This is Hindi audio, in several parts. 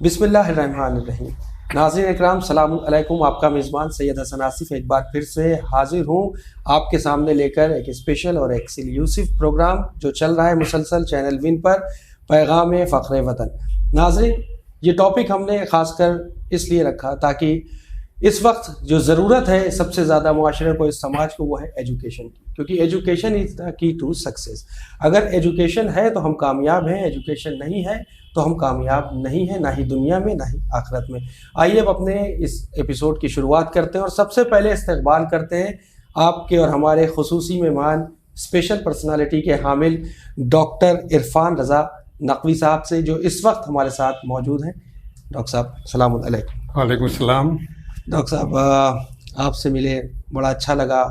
बिस्मिल्लाहिर्रहमानिर्रहीम। नाज़रीन इकराम, सलाम अलैकुम। आपका मेज़बान सैयद हसन आसिफ एक बार फिर से हाजिर हूँ आपके सामने लेकर एक स्पेशल और एक्सक्लूसिव प्रोग्राम जो चल रहा है मुसलसल चैनल विन पर, पैगाम फ़ख्र वतन। नाज़रीन, ये टॉपिक हमने ख़ासकर इसलिए रखा ताकि इस वक्त जो ज़रूरत है सबसे ज़्यादा मुआशरे को, इस समाज को, वो है एजुकेशन की, क्योंकि education is the key to success. अगर एजुकेशन है तो हम कामयाब हैं, एजुकेशन नहीं है तो हम कामयाब नहीं हैं, ना ही दुनिया में ना ही आखिरत में। आइए अब अपने इस एपिसोड की शुरुआत करते हैं और सबसे पहले इस्तकबाल करते हैं आपके और हमारे खुसूसी मेहमान, स्पेशल पर्सनालिटी के हामिल डॉक्टर इरफान रज़ा नकवी साहब से, जो इस वक्त हमारे साथ मौजूद हैं। डॉक्टर साहब, सलाम अलैकुम। वालेकुम सलाम। डॉक्टर साहब, आपसे मिले बड़ा अच्छा लगा।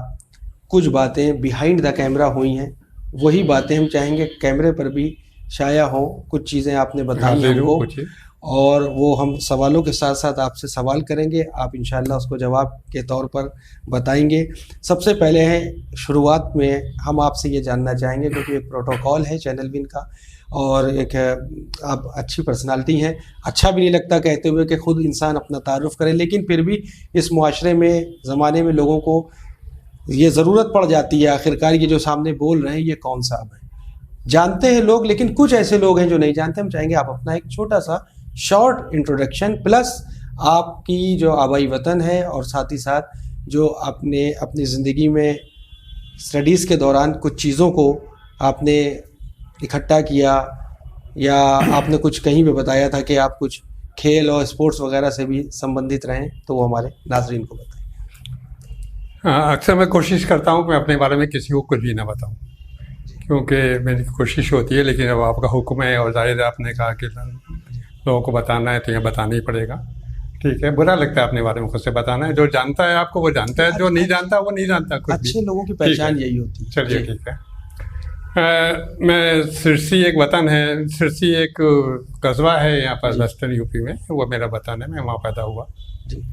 कुछ बातें बिहाइंड द कैमरा हुई हैं, वही बातें हम चाहेंगे कैमरे पर भी शाया हो। कुछ चीज़ें आपने बताई हमको और वो हम सवालों के साथ साथ आपसे सवाल करेंगे, आप इंशाल्लाह उसको जवाब के तौर पर बताएंगे। सबसे पहले है शुरुआत में हम आपसे ये जानना चाहेंगे, क्योंकि एक प्रोटोकॉल है चैनल विन का और एक आप अच्छी पर्सनालिटी हैं। अच्छा भी नहीं लगता कहते हुए कि ख़ुद इंसान अपना तारुफ़ करे, लेकिन फिर भी इस मुआशरे में, ज़माने में लोगों को ये ज़रूरत पड़ जाती है आखिरकार ये जो सामने बोल रहे हैं ये कौन साहब हैं। जानते हैं लोग, लेकिन कुछ ऐसे लोग हैं जो नहीं जानते। हम चाहेंगे आप अपना एक छोटा सा शॉर्ट इंट्रोडक्शन प्लस आपकी जो आबाई वतन है और साथ ही साथ जो आपने अपनी ज़िंदगी में स्टडीज़ के दौरान कुछ चीज़ों को आपने इकट्ठा किया या आपने कुछ कहीं पे बताया था कि आप कुछ खेल और स्पोर्ट्स वगैरह से भी संबंधित रहें, तो वो हमारे नाजरीन को बताएं। अक्सर मैं कोशिश करता हूँ कि मैं अपने बारे में किसी को कुछ भी ना बताऊँ, क्योंकि मेरी कोशिश होती है, लेकिन अब आपका हुक्म है और जाहिर है आपने कहा कि लोगों को बताना है तो यह बताना ही पड़ेगा। ठीक है, बुरा लगता है अपने बारे में खुद से बताना है। जो जानता है आपको वो जानता है, जो नहीं जानता वो नहीं जानता कुछ भी। अच्छे लोगों की पहचान यही होती है। चलिए ठीक है। मैं सिरसी, एक वतन है, सिरसी एक कस्बा है यहाँ पर वेस्टर्न यूपी में, वो मेरा वतन है। मैं वहाँ पैदा हुआ जी।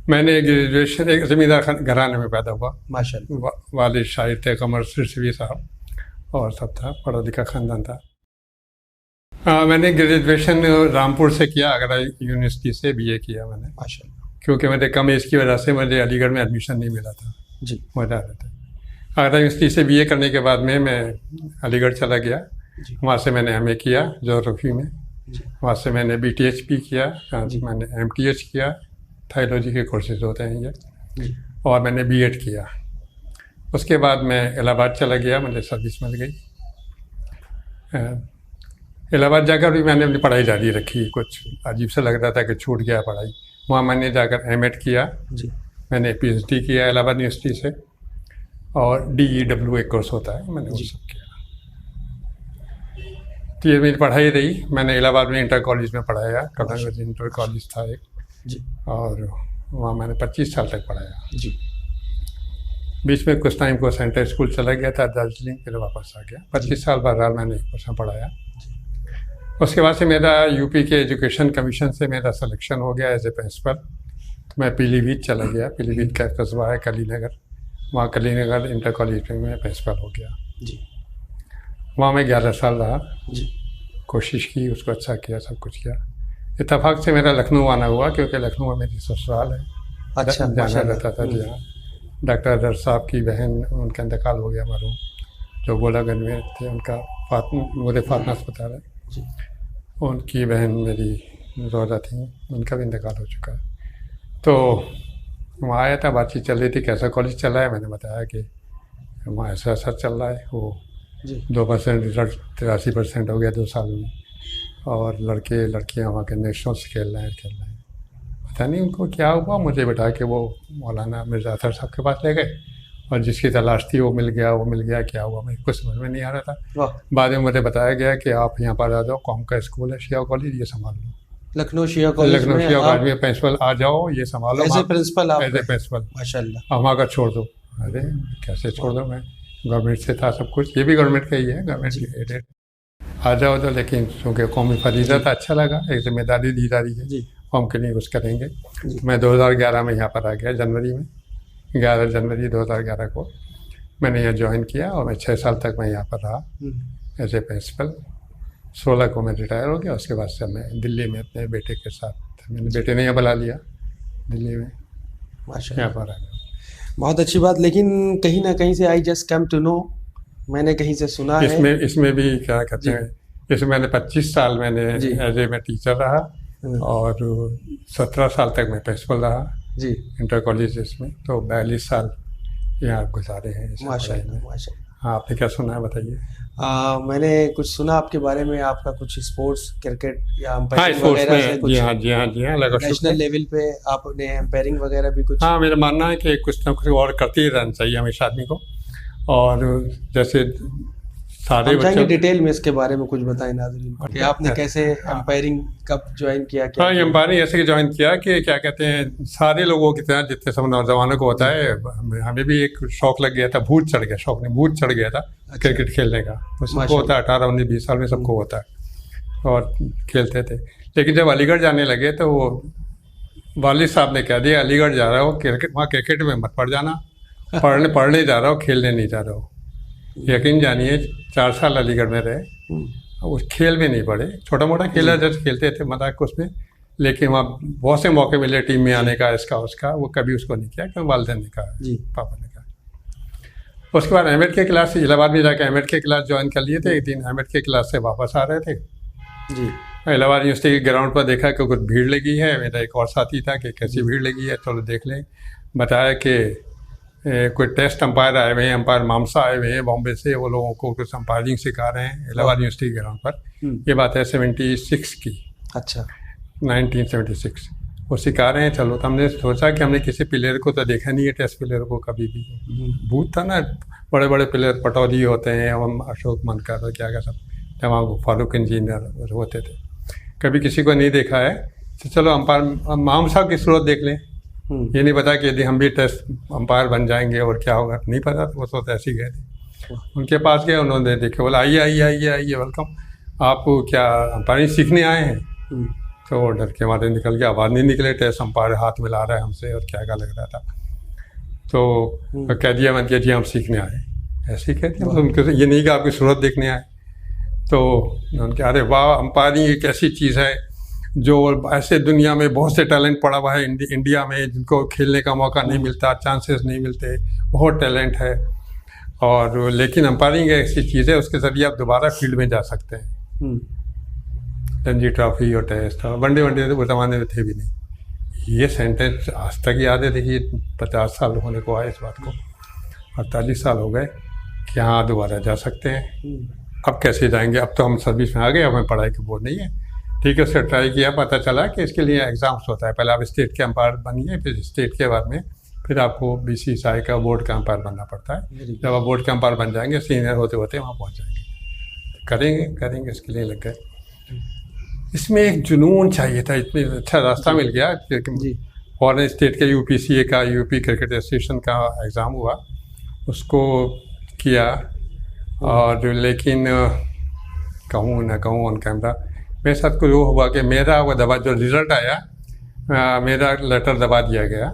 मैंने ग्रेजुएशन एक ज़मींदार घराने में पैदा हुआ माशाअल्लाह। वालिद शायर थे कमर सिरसवी साहब और सब था, पढ़ा लिखा ख़ानदान था। मैंने ग्रेजुएशन रामपुर से किया, आगरा यूनिवर्सिटी से बीए किया मैंने माशाअल्लाह, क्योंकि मेरे कम एज की वजह से मुझे अलीगढ़ में एडमिशन नहीं मिला था जी। मजा आता था। आगरा यूनिवर्सिटी से बीए करने के बाद में मैं अलीगढ़ चला गया। वहाँ से मैंने एमए किया ज्योग्राफी में, वहाँ से मैंने बीटीएचपी किया, मैंने एमटीएच किया, थायोलॉजी के कोर्सेज होते हैं ये, और मैंने बीएड किया। उसके बाद मैं इलाहाबाद चला गया, मुझे सर्विस मिल गई। इलाहाबाद जाकर भी मैंने अपनी पढ़ाई जारी रखी। कुछ अजीब सा लग रहा था कि छूट गया पढ़ाई। वहाँ मैंने जाकर एमएड किया जी। मैंने पीएचडी किया इलाहाबाद यूनिवर्सिटी से, और डीईडब्ल्यू एक कोर्स होता है, मैंने वो सब किया। तो ये मेरी पढ़ाई रही। मैंने इलाहाबाद में इंटर कॉलेज में पढ़ाया, कलंगज इंटर कॉलेज था एक जी, और वहाँ मैंने 25 साल तक पढ़ाया जी। बीच में कुछ टाइम को सेंटर स्कूल चला गया था दार्जिलिंग, फिर वापस आ गया। 25 साल बहरहाल मैंने उसमें पढ़ाया। उसके बाद से मेरा यूपी के एजुकेशन कमीशन से मेरा सिलेक्शन हो गया एज ए प्रिंसिपल। तो मैं पीलीभीत चला गया। पीलीभीत का कस्बा है कलीनगर, वहाँ कलीनगर इंटर कॉलेज में मैं प्रिंसिपल हो गया जी। वहाँ मैं 11 साल रहा जी। कोशिश की, उसको अच्छा किया, सब कुछ किया। इत्तेफाक से मेरा लखनऊ आना हुआ, क्योंकि लखनऊ में मेरी ससुराल है। अच्छा, जाना रहता था जी। हाँ, डॉक्टर अदर साहब की बहन, उनका इंतकाल हो गया मरहूम, जो गोलागंज में थे। उनका फातमा अस्पताल है जी। उनकी बहन मेरी रोज़ा थी, उनका भी इंतकाल हो चुका है। तो वहाँ आया था, बातचीत चल रही थी कैसा कॉलेज चल रहा है। मैंने बताया कि वहाँ ऐसा ऐसा चल रहा है। वो 2% रिजल्ट 83% हो गया 2 साल में, और लड़के लड़कियाँ वहाँ के नेशनल्स खेल रहे हैं। पता नहीं उनको क्या हुआ, मुझे बैठा के वो मौलाना मिर्ज़ा अतर साहब के पास ले गए, और जिसकी तलाश थी वो मिल गया। क्या हुआ मुझे कुछ समझ में नहीं आ रहा था। बाद में मुझे बताया गया कि आप यहाँ पर आ जाओ, कौम का स्कूल है शिया कॉलेज, ये संभाल लो। लखनऊ शिया कॉलेज में प्रिंसिपल आ जाओ, ये संभालो एज ए प्रिंसिपल माशाल्लाह। वहाँ का छोड़ दो। अरे कैसे छोड़ दो, मैं गवर्नमेंट से था सब कुछ, ये भी गवर्नमेंट का ही है, गवर्नमेंट की एडेड। आ जाओ तो, लेकिन चूँकि कौमी फरीज़ा था, अच्छा लगा, एक जिम्मेदारी दी जा रही है कौम के लिए, कुछ करेंगे। मैं 2011 में यहाँ पर आ गया, जनवरी में 11 जनवरी 2011 को मैंने यहाँ ज्वाइन किया, और मैं 6 साल तक मैं यहाँ पर रहा एज ए प्रिंसिपल। 16 को मैं रिटायर हो गया। उसके बाद से मैं दिल्ली में अपने बेटे के साथ, मैंने बेटे ने यहाँ बुला लिया दिल्ली में, माशाल्लाह, यहाँ पर आ गया। बहुत अच्छी बात। लेकिन कहीं ना कहीं से I just come to know, मैंने कहीं से सुना है इसमें भी क्या कहते हैं, इसमें मैंने 25 साल मैंने जी। एज ए मैं टीचर रहा और 17 साल तक मैं प्रिंसिपल रहा जी, इंटर कॉलेजेस में, तो 42 साल यहाँ गुजारे हैं इस पढ़ाई माशाल्लाह में। माशाल्लाह। हाँ, आपने क्या सुना है बताइए। मैंने कुछ सुना आपके बारे में, आपका कुछ स्पोर्ट्स, क्रिकेट या हाँ, अंपायरिंग स्पोर्ट्स वगैरह से में कुछ जी हाँ जी हाँ जी हाँ लगा नेशनल लेवल पे आपने अंपायरिंग वगैरह भी कुछ? हाँ, मेरा मानना है कि कुछ ना कुछ और करते ही रहना चाहिए हमेशा आदमी को। और जैसे सारे हम चाहेंगे बच्चों, डिटेल में इसके बारे में कुछ बताएं नाज़रीन को कि आपने कैसे अंपायरिंग कब ज्वाइन किया, क्या हाँ, ये अंपायरिंग ऐसे ज्वाइन किया कि क्या कहते हैं, सारे लोगों की तरह जितने सब नौजवानों को होता है, हमें भी एक शौक लग गया था, भूत चढ़ गया, शौक नहीं भूत चढ़ गया था क्रिकेट खेलने का। सबको होता है, 18 19 20 साल में सबको होता है, और खेलते थे। लेकिन जब अलीगढ़ जाने लगे तो वो वालिद साहब ने कह दिया, अलीगढ़ जा रहा हो क्रिकेट, वहाँ क्रिकेट में मत पड़ जाना, पढ़ने जा रहा हो, खेलने नहीं जा रहा हो। यकीन जानिए 4 साल अलीगढ़ में रहे, उस खेल में नहीं पड़े, छोटा मोटा खेला जब खेलते थे मजाक उसमें, लेकिन वहाँ बहुत से मौके मिले टीम में आने का, इसका उसका, वो कभी उसको नहीं किया, क्योंकि वालिदैन ने कहा, पापा ने कहा। उसके बाद एमएड के क्लास, इलाहाबाद में जाकर एमएड के क्लास ज्वाइन कर लिए थे। एक दिन एमएड के क्लास से वापस आ रहे थे जी, इलाहाबाद यूनिवर्सिटी के ग्राउंड पर देखा कि कुछ भीड़ लगी है। मेरा एक और साथी था कि कैसी भीड़ लगी है, चलो देख लें। बताया कि कोई टेस्ट अंपायर आए हुए हैं, अंपायर मामसा आए हुए हैं बॉम्बे से, वो लोगों को कुछ अंपायरिंग सिखा रहे हैं इलाहाबाद यूनिवर्सिटी के ग्राउंड पर। ये बात है 76 की, अच्छा 1976। वो सिखा रहे हैं, चलो। तो हमने सोचा कि हमने किसी प्लेयर को तो देखा नहीं है, टेस्ट प्लेयर को कभी भी। भूत था ना, बड़े बड़े प्लेयर पटौदी होते हैं, हम अशोक मनकर और क्या क्या सब, तमाम फारूक इंजीनियर होते थे, कभी किसी को नहीं देखा है। तो चलो अंपायर मामसा की सूरत देख लें। ये नहीं पता कि यदि हम भी टेस्ट अंपायर बन जाएंगे और क्या होगा, नहीं पता। तो वो तो ऐसे ही गए थे, उनके पास गए, उन्होंने देखे, बोला आइए आइए आइए आइए, वेलकम, आप क्या अंपायरिंग सीखने आए हैं? तो वो डर के मारे निकल गया, आवाज़ नहीं निकले, टेस्ट अंपायर हाथ मिला रहा है हमसे और क्या क्या लग रहा था। तो कह दिया मैंने, जी हम सीखने आए, ऐसे ही कह दिया, उनको ये नहीं कि आपकी सूरत देखने आए। तो उनके, अरे वाह, अंपायरिंग एक ऐसी चीज़ है जो ऐसे दुनिया में बहुत से टैलेंट पड़ा हुआ है इंडिया में, जिनको खेलने का मौका नहीं मिलता, चांसेस नहीं मिलते, बहुत टैलेंट है। और लेकिन अंपायरिंग एक ऐसी चीज़ है, उसके ज़रिए आप दोबारा फील्ड में जा सकते हैं। रणजी ट्रॉफी और टेस्ट और वनडे तो उस ज़माने में थे भी नहीं। ये सेंटेंस आज तक याद है। देखिए 50 साल होने को आए इस बात को, 48 साल हो गए कि हाँ दोबारा जा सकते हैं। अब कैसे जाएंगे, अब तो हम सर्विस में आ गए, अब हमें पढ़ाई की बोर्ड नहीं है। ठीक है, उससे ट्राई किया, पता चला कि इसके लिए एग्ज़ाम्स होता है। पहले आप स्टेट के अंपायर बनिए, फिर स्टेट के बाद में फिर आपको BCCI का बोर्ड का अंपायर बनना पड़ता है। जब आप बोर्ड के अंपायर बन जाएंगे, सीनियर होते होते वहाँ पहुँच जाएंगे। करेंगे इसके लिए लग गए। इसमें एक जुनून चाहिए था, इतनी अच्छा रास्ता मिल गया। फॉरेन स्टेट के UPCA का, यूपी क्रिकेट एसोसिएशन का एग्ज़ाम हुआ, उसको किया। और लेकिन कहूँ ना कहूँ ऑन कैमरा, मेरे साथ कुछ वो हुआ कि मेरा वो दबा, जो रिज़ल्ट आया, मेरा लेटर दबा दिया गया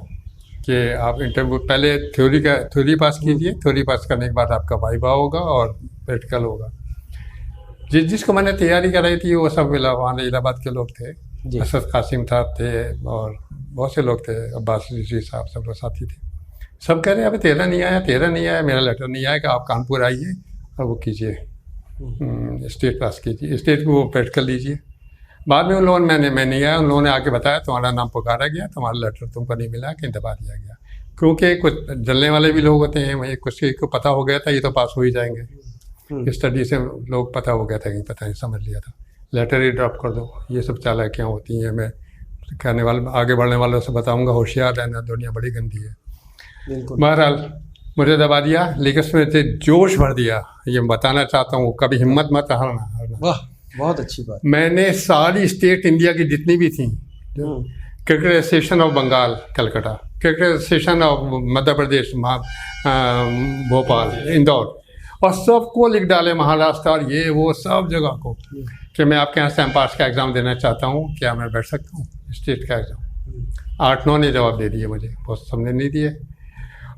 कि आप इंटरव्यू पहले थ्योरी पास कीजिए, थ्योरी पास करने के बाद आपका वाइवा होगा और प्रैक्टिकल होगा। जिसको मैंने तैयारी कराई थी वो सब वहाँ इलाहाबाद के लोग थे, असद कासिम साहब थे और बहुत से लोग थे, अब्बास रिजवी साहब, सब लोग साथी थे। सब कह रहे हैं अभी तेरा नहीं आया, मेरा लेटर नहीं आया कि आप कानपुर आइए और वो कीजिए, स्टेट पास कीजिए, स्टेट को वो प्रैक्टिकल लीजिए। बाद में उन लोगों ने, मैं नहीं आया, उन लोगों ने आके बताया तुम्हारा नाम पुकारा गया, तुम्हारा लेटर तुमको नहीं मिला, कहीं दबा दिया गया। क्योंकि कुछ जलने वाले भी लोग होते हैं, वही कुछ को पता हो गया था ये तो पास हो ही जाएंगे, स्टडी से लोग पता हो गया था कि पता नहीं, समझ लिया था, लेटर ही ड्रॉप कर दो। ये सब चालाकियाँ होती हैं। मैं कहने वाले, आगे बढ़ने वालों से बताऊँगा, होशियार रहना, दुनिया बड़ी गंदी है। बहरहाल मुझे दबा दिया, लेकिन उसमें से जोश भर दिया। ये बताना चाहता हूँ, कभी हिम्मत मत हारना। वाह, बहुत अच्छी बात। मैंने सारी स्टेट इंडिया की जितनी भी थी, cricket association of Bengal Calcutta, cricket association of Madhya Pradesh Bhopal, Indore, और सबको लिख डाले, महाराष्ट्र और ये वो सब जगह को, कि मैं आपके यहाँ से अंपायर्स का एग्ज़ाम देना चाहता हूँ, क्या मैं बैठ सकता हूँ स्टेट का एग्ज़ाम। 8-9 ने जवाब दे दिए मुझे, बहुत सबने नहीं दिए।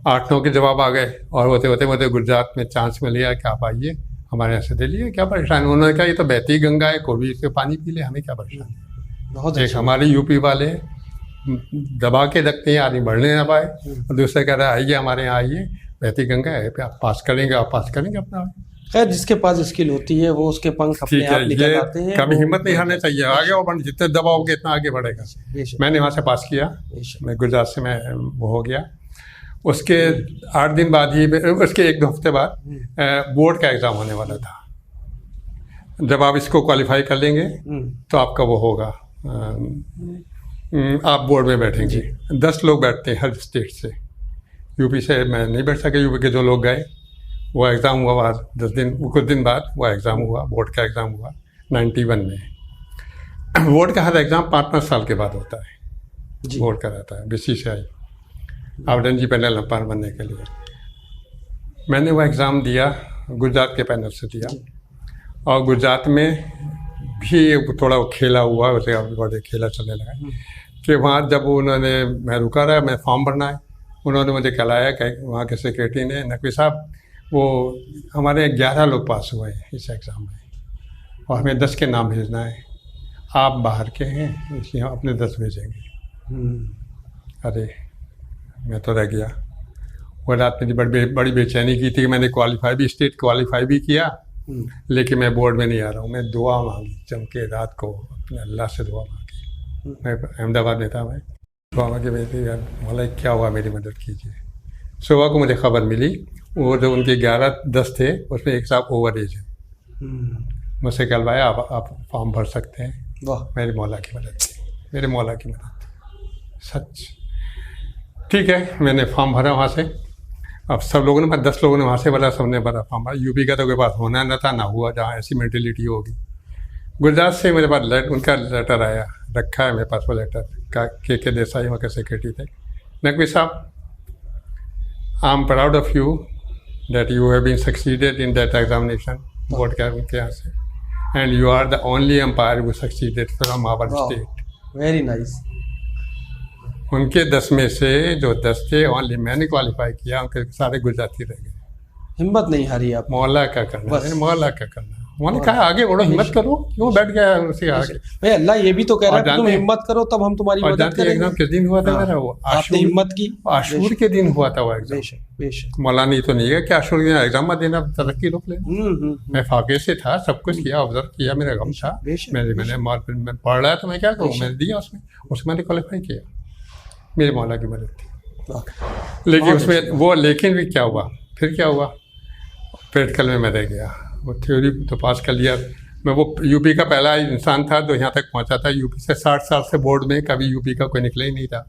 8-9 के जवाब आ गए और होते होते मुझे गुजरात में चांस मिल गया कि आप आइए, हमारे यहाँ से दे लिए, क्या परेशान। उन्होंने कहा ये तो बहती गंगा है, कोई भी इससे पानी पी ले, हमें क्या परेशान। बहुत एक हमारे यूपी वाले दबा के रखते हैं, आदमी बढ़ने ना पाए, और दूसरे कह रहा है आइए हमारे यहाँ आइए, बहती गंगा है, आप पास करेंगे, आप पास करेंगे अपना। खैर जिसके पास स्किल होती है वो उसके पंख अपने आप निकल आते हैं। कभी हिम्मत नहीं हारनी चाहिए, आगे और जितने दबाओगे इतना आगे बढ़ेगा। मैंने वहाँ से पास किया, मैं गुजरात से मैं वो हो गया। उसके 8 दिन बाद ही, उसके 1-2 हफ्ते बाद बोर्ड का एग्ज़ाम होने वाला था। जब आप इसको क्वालिफाई कर लेंगे तो आपका वो होगा, आप बोर्ड में बैठेंगे। 10 लोग बैठते हैं हर स्टेट से। यूपी से मैं नहीं बैठ सके, यूपी के जो लोग गए, वो एग्ज़ाम हुआ बाद 10 दिन, कुछ दिन बाद वो एग्ज़ाम हुआ, बोर्ड का एग्ज़ाम हुआ 91 में। बोर्ड का हर एग्ज़ाम 5-5 साल के बाद होता है, बोर्ड का रहता है BCCI, आवेदन पैनल नंबर बनने के लिए। मैंने वो एग्ज़ाम दिया, गुजरात के पैनल से दिया, और गुजरात में भी थोड़ा खेला हुआ, उसे बड़े खेला चलने लगा कि वहाँ जब उन्होंने, मैं रुका रहा, मैं फॉर्म भरना है, उन्होंने मुझे कहलाया कि वहाँ के सेक्रेटरी ने, नकवी साहब वो हमारे 11 लोग पास हुए हैं इस एग्ज़ाम में और हमें 10 के नाम भेजना है, आप बाहर के हैं इसलिए हम अपने 10 भेजेंगे। अरे मैं तो रह गया। वो रात मेरी बड़ी बेचैनी की थी कि मैंने क्वालिफाई भी, स्टेट क्वालिफाई भी किया, लेकिन मैं बोर्ड में नहीं आ रहा हूँ। मैं दुआ मांगी जम के रात को, अपने अल्लाह से दुआ मांगी। मैं अहमदाबाद में था, मैं दुआ मांगी, मेरी यार मौला क्या हुआ, मेरी मदद कीजिए। सुबह को मुझे खबर मिली, वो जो उनके 11-10 थे उसमें एक साहब ओवर एज है, मुझसे कहलवाया आप फॉर्म भर सकते हैं। वाह, मेरी मौला की मदद थी, मेरे मौला की मदद थी, सच। ठीक है, मैंने फॉर्म भरा वहाँ से। अब सब लोगों ने, 10 लोगों ने वहाँ से भरा, सबने भरा फॉर्म भरा। यूपी का तो कोई पास होना न था, ना हुआ, जहाँ ऐसी मेंटेलिटी होगी। गुजरात से मेरे पास उनका लेटर आया, रखा है मेरे पास वो लेटर का, के देसाई वहाँ के सेक्रेटरी थे। नकवी साहब, I am proud of you that you have been succeeded in that examination, board के यहाँ से, and you are the only umpire who succeeded from our state. Very nice. उनके 10 में से जो 10 थे, ओनली मैंने क्वालिफाई किया, उनके सारे गुजराती रह गए। हिम्मत नहीं हारी आप। मौला का करना, मौला का करना। उन्होंने कहा आगे बढ़ो, हिम्मत करो, क्यों बैठ गया उनसे आगे। भाई अल्लाह ये भी तो कह रहा है तुम हिम्मत करो तब हम तुम्हारी मदद करेंगे। एग्जाम किस दिन हुआ था मेरा? वो आपने हिम्मत की, आशूर के दिन हुआ था वो एग्जाम। मौलाना तो नहीं है कि आशूर के दिन एग्जाम में देना, तरक्की रोक लेना। मैं फाके से था, सब कुछ किया, ऑब्जर्व किया, मेरा गम था। मैंने पढ़ रहा था, मैं क्या करूँ, मैंने दिया उसमें मैंने क्वालिफाई किया, मेरे मौला की मदद थी। लेकिन उसमें वो, लेकिन भी क्या हुआ, फिर क्या हुआ, प्रैक्टिकल में मैं रह गया। वो थ्योरी तो पास कर लिया। मैं वो यूपी का पहला इंसान था जो यहाँ तक पहुँचा था। यूपी से 60 साल से बोर्ड में कभी यूपी का कोई निकला ही नहीं था।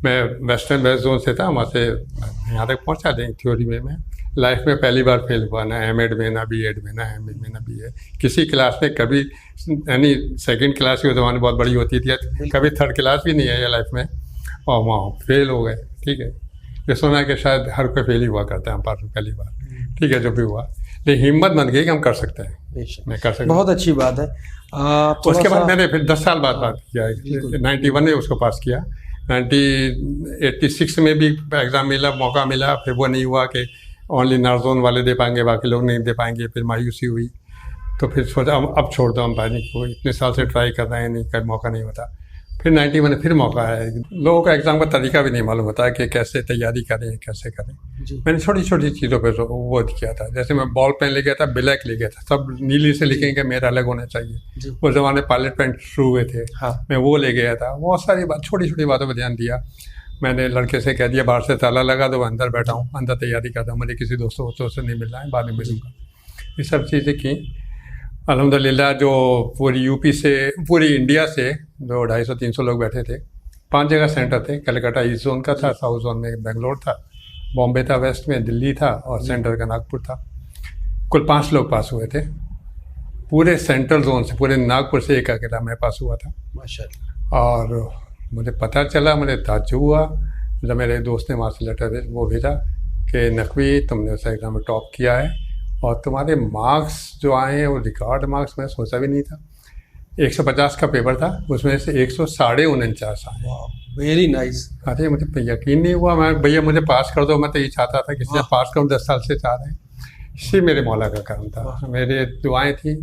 मैं वेस्टर्न वेस्ट जोन से था, वहाँ से यहाँ तक पहुँचा दें। थ्योरी में मैं लाइफ में पहली बार फेल हुआ, ना एमएड में, ना बीएड में, ना एमए में, ना बीए किसी क्लास में कभी। यानी सेकंड क्लास की ज़माने बहुत बड़ी होती थी, कभी थर्ड क्लास भी नहीं है ये लाइफ में, और वहाँ फेल हो गए। ठीक है, ये सुना कि शायद हर कोई फेल ही हुआ करता है, हम पहली बार। ठीक है, जो भी हुआ, लेकिन हिम्मत बन गई कि हम कर सकते हैं, मैं कर सकता हूँ। बहुत अच्छी बात है। उसके बाद मैंने फिर 10 साल बाद बात किया, 91 में उसको पास किया। 86 में भी एग्ज़ाम मिला, मौका मिला, फिर वो नहीं हुआ कि ओनली नार्जोन वाले दे पाएंगे, बाकी लोग नहीं दे पाएंगे। फिर मायूसी हुई, तो फिर सोचा अब छोड़ दो, हम पानी को इतने साल से ट्राई कर रहे हैं, नहीं कभी मौका नहीं होता। फिर 91 में फिर मौका आया। लोगों का एग्ज़ाम का तरीका भी नहीं मालूम होता है कि कैसे तैयारी करें, कैसे करें। मैंने छोटी छोटी चीज़ों पे वो किया था। जैसे मैं बॉल पेन ले गया था, ब्लैक ले गया था, सब नीली से लिखेंगे, मेरा अलग होना चाहिए। उस ज़माने पायलट पेन शुरू हुए थे। हाँ। मैं वो ले गया था। बहुत सारी बात, छोटी छोटी बातों पर ध्यान दिया। मैंने लड़के से कह दिया बाहर से ताला लगा दो, अंदर बैठा हूँ, अंदर तैयारी करता हूँ, मुझे किसी दोस्तों से नहीं मिलना है, बाद में मिलूँगा। ये सब चीज़ें की। अल्हम्दुलिल्लाह, जो पूरी यूपी से, पूरी इंडिया से जो 250-300 लोग बैठे थे, 5 जगह सेंटर थे। कलकत्ता ईस्ट जोन का था, साउथ जोन में बेंगलोर था, बॉम्बे था वेस्ट में, दिल्ली था, और सेंटर का नागपुर था। कुल 5 लोग पास हुए थे पूरे सेंट्रल जोन से। पूरे नागपुर से एक अकेला मैं पास हुआ था, माशाअल्लाह। और मुझे पता चला, मुझे ताज्जुब हुआ जब मेरे दोस्त ने वहाँ से लेटर वो भेजा कि नकवी, तुमने उस एग्ज़ाम में टॉप किया है और तुम्हारे मार्क्स जो आए हैं वो रिकॉर्ड मार्क्स, मैं सोचा भी नहीं था। 150 का पेपर था, उसमें से 149.49 आए। Very nice. अरे मुझे यकीन नहीं हुआ। मैं भैया मुझे पास कर दो, मैं तो ये चाहता था किसी से पास करूँ, 10 साल से चाह रहे हैं। इसी मेरे मौला का काम था, मेरे दुआएं थी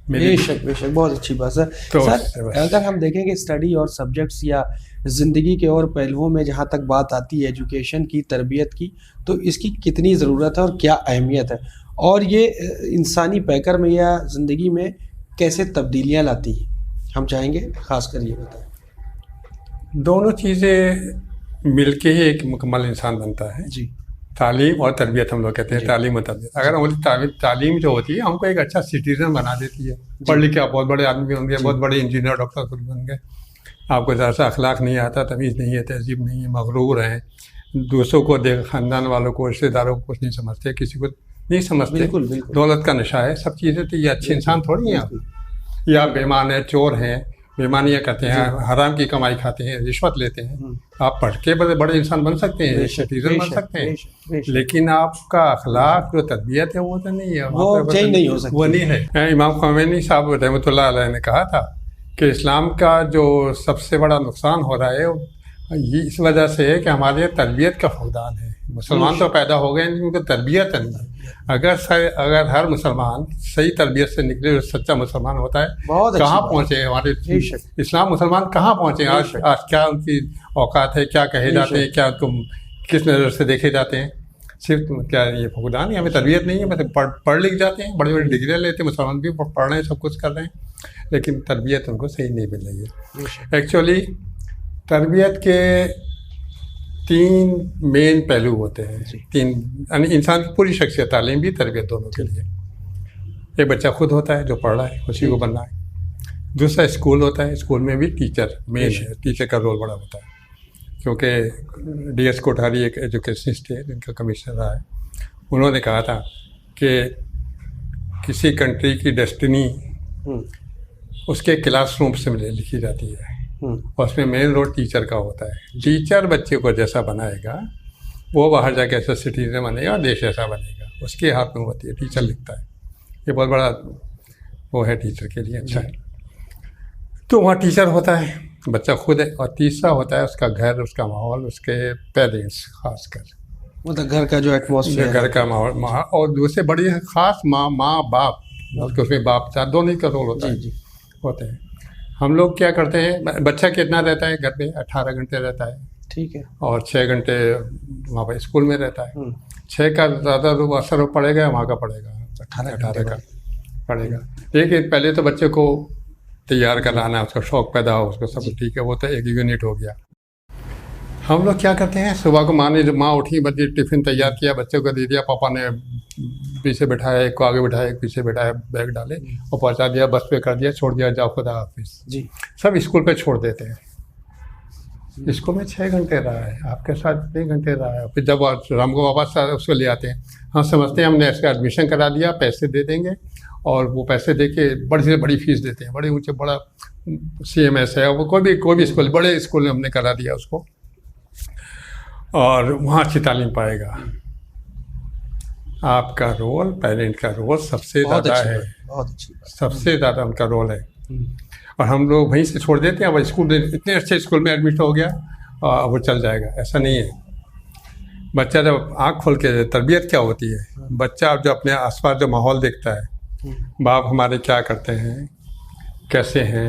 मेरी। बेशक बेशक, बहुत अच्छी बात है। तो सर अगर हम देखें कि स्टडी और सब्जेक्ट्स या ज़िंदगी के और पहलुओं में जहाँ तक बात आती है एजुकेशन की, तरबियत की, तो इसकी कितनी ज़रूरत है और क्या अहमियत है, और ये इंसानी पैकर में या ज़िंदगी में कैसे तब्दीलियाँ लाती है, हम चाहेंगे ख़ास कर ये बताएं। दोनों चीज़ें मिलके ही एक मुकम्मल इंसान बनता है जी। तालीम और तरबियत हम लोग कहते हैं, तालीम और तरबियत। अगर हमारी तालीम जो होती है हमको एक अच्छा सिटीजन बना देती है। पढ़ लिख के आप बहुत बड़े आदमी बन गए, बहुत बड़े इंजीनियर डॉक्टर खुद बन गए, आपको ज़रा सा अखलाक नहीं आता, तमीज़ नहीं है, तहजीब नहीं है, मगरूर हैं, दूसरों को देख, ख़ानदान वालों को, रिश्तेदारों को कुछ नहीं समझते, किसी को नहीं समझते, बिल्कुल बिल्कुल। दौलत का नशा है, सब चीज़ें। तो ये अच्छे इंसान थोड़ी हैं आप, या बेईमान है, चोर हैं, बेईमानियाँ करते हैं, हराम की कमाई खाते हैं, रिश्वत लेते हैं। आप पढ़ के बड़े बड़े इंसान बन सकते हैं, सिटीजन बन सकते हैं, लेकिन आपका अखलाक जो तरबियत है वो तो नहीं है, वो चेंज नहीं हो सकती, वो नहीं है। इमाम ख़ुमैनी साहब रहमतुल्लाह अलैह ने कहा था कि इस्लाम का जो सबसे बड़ा नुकसान हो रहा है ये इस वजह से है कि हमारे तरबियत का फुकदान है। मुसलमान तो पैदा हो गए लेकिन उनकी तरबियत नहीं है। अगर हर मुसलमान सही तरबियत से निकले और सच्चा मुसलमान होता है, कहाँ पहुँचे हमारे इस्लाम मुसलमान, कहाँ पहुँचे आज क्या उनकी औकात है, क्या कहे जाते हैं, क्या उनको किस नज़र से देखे जाते हैं। सिर्फ क्या ये फुकदान है, हमें तरबियत नहीं है, मतलब पढ़ लिख जाते हैं, बड़ी बड़ी डिग्रियाँ लेते हैं, मुसलमान भी पढ़ रहे हैं, सब कुछ कर रहे हैं, लेकिन तरबियत उनको सही नहीं मिल रही है। एक्चुअली तरबियत के 3 मेन पहलू होते हैं, 3 यानी इंसान की पूरी शख्सियत, तालीम भी तरबियत दोनों के लिए। एक बच्चा खुद होता है जो पढ़ रहा है, उसी को बनना है। दूसरा स्कूल होता है, स्कूल में भी टीचर मेन है, टीचर का रोल बड़ा होता है, क्योंकि DS कोठारी एक एजुकेशनिस्ट है जिनका कमिश्नर रहा है, उन्होंने कहा था कि किसी कंट्री की डेस्टिनी उसके क्लासरूम से लिखी जाती है, और उसमें मेन रोल टीचर का होता है। टीचर बच्चे को जैसा बनाएगा वो बाहर जाके ऐसा सिटीजन बनेगा, देश ऐसा बनेगा, उसके हाथ में होती है, टीचर लिखता है। ये बहुत बड़ा वो है टीचर के लिए, अच्छा है। तो वहाँ टीचर होता है, बच्चा खुद है, और तीसरा होता है उसका घर, उसका माहौल, उसके पेरेंट्स, खासकर मतलब घर का जो एटमॉस्फेयर, घर का माहौल, और दूसरे बड़ी खास माँ बाप, बल्कि उसमें बाप चार दोनों का रोल होता है, होते हैं। हम लोग क्या करते हैं, बच्चा कितना रहता है घर पे, 18 घंटे रहता है, ठीक है, और 6 घंटे वहाँ पर स्कूल में रहता है। 6 का ज़्यादा असर पड़ेगा वहाँ का पड़ेगा, 18 का पड़ेगा। देखिए पहले तो बच्चे को तैयार कराना, उसका शौक़ पैदा हो, उसको सब ठीक है, वो तो एक यूनिट हो गया। हम लोग क्या करते हैं, सुबह को माँ उठी, बच्चे टिफ़िन तैयार किया, बच्चे को दे दिया, पापा ने पीछे बैठाया, एक को आगे बैठाया, एक पीछे बैठाया, बैग डाले और पहुंचा दिया, बस पे कर दिया, छोड़ दिया, जाओ खुदा हाफिज़ जी। सब स्कूल पे छोड़ देते हैं। स्कूल में 6 घंटे रहा है, आपके साथ 3 घंटे रहा है, फिर जब राम को वापस उसको ले आते हैं, हम समझते हैं हमने इसका एडमिशन करा दिया, पैसे दे देंगे, और वो पैसे दे के बड़ी से बड़ी फीस देते हैं, बड़े ऊँचे, बड़ा CMS है, वो कोई भी स्कूल, बड़े स्कूल में हमने करा दिया उसको, और वहाँ अच्छी तालीम पाएगा। आपका रोल, पेरेंट का रोल सबसे ज़्यादा है, बहुत अच्छी बात, सबसे ज़्यादा उनका रोल है। और हम लोग वहीं से छोड़ देते हैं, अब स्कूल इतने अच्छे स्कूल में एडमिट हो गया और वो चल जाएगा, ऐसा नहीं है। बच्चा जब आँख खोल के, तरबियत क्या होती है, बच्चा जो अपने आसपास जो माहौल देखता है, बाप हमारे क्या करते हैं, कैसे हैं,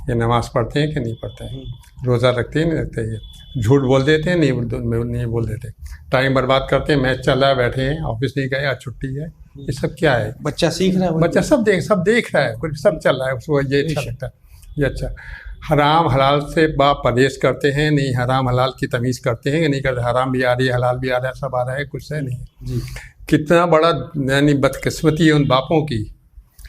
ये नमाज़ पढ़ते हैं कि नहीं पढ़ते हैं, रोज़ा रखते हैं नहीं रखते, ये झूठ बोल देते हैं नहीं बोल देते, टाइम बर्बाद करते हैं, मैच चल रहा है, बैठे हैं, ऑफिस नहीं गए, आज छुट्टी है, ये सब क्या है, बच्चा सीख रहा है, बच्चा सब देख रहा है, कुछ सब चल रहा है, उसको ये अच्छा लगता है, ये अच्छा। हराम हलाल से बाप परहेज़ करते हैं, नहीं हराम हलाल की तमीज़ करते हैं कि नहीं करते, हराम भी आ रही है, हलाल भी आ रहा है, सब आ रहा है, कुछ है नहीं। कितना बड़ा यानी बदकिस्मती है उन बापों की